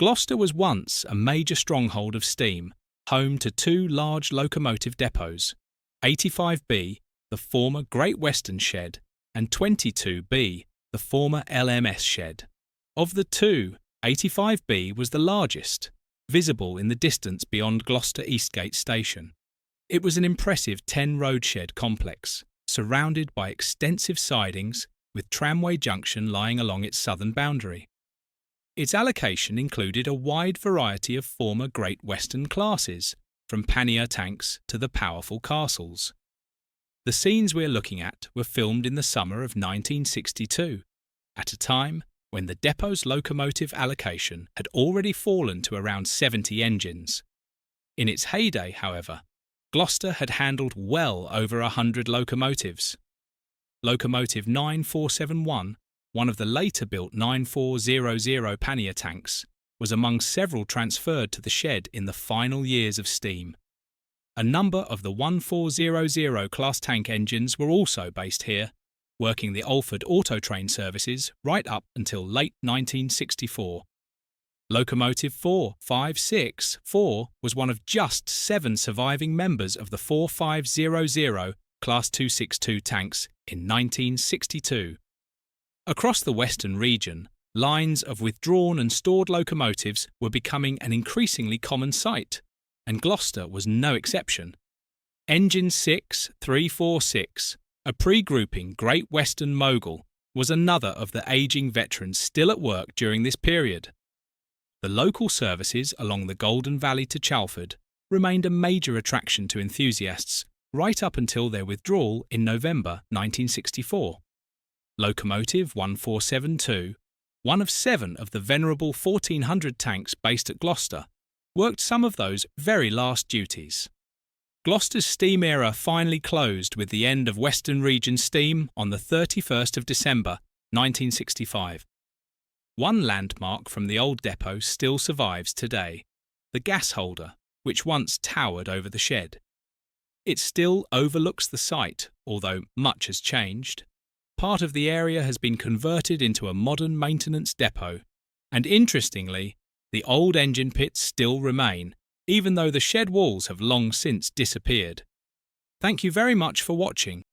Gloucester was once a major stronghold of steam, home to two large locomotive depots, 85B, the former Great Western Shed, and 22B, the former LMS Shed. Of the two, 85B was the largest, visible in the distance beyond Gloucester Eastgate Station. It was an impressive 10-road shed complex, surrounded by extensive sidings, with Tramway Junction lying along its southern boundary. Its allocation included a wide variety of former Great Western classes, from pannier tanks to the powerful castles. The scenes we're looking at were filmed in the summer of 1962, at a time when the depot's locomotive allocation had already fallen to around 70 engines. In its heyday, however, Gloucester had handled well over 100 locomotives. Locomotive 9471, one of the later-built 9400 pannier tanks, was among several transferred to the shed in the final years of steam. A number of the 1400 class tank engines were also based here, working the Alford auto train services right up until late 1964. Locomotive 4564 was one of just 7 surviving members of the 4500 Class 262 tanks in 1962. Across the western region, lines of withdrawn and stored locomotives were becoming an increasingly common sight, and Gloucester was no exception. Engine 6346, a pre-grouping Great Western mogul, was another of the ageing veterans still at work during this period. The local services along the Golden Valley to Chalford remained a major attraction to enthusiasts right up until their withdrawal in November 1964. Locomotive 1472, one of 7 of the venerable 1400 tanks based at Gloucester, worked some of those very last duties. Gloucester's steam era finally closed with the end of Western Region steam on the 31st of December 1965. One landmark from the old depot still survives today, the gas holder, which once towered over the shed. It still overlooks the site, although much has changed. Part of the area has been converted into a modern maintenance depot, and interestingly, the old engine pits still remain, even though the shed walls have long since disappeared. Thank you very much for watching.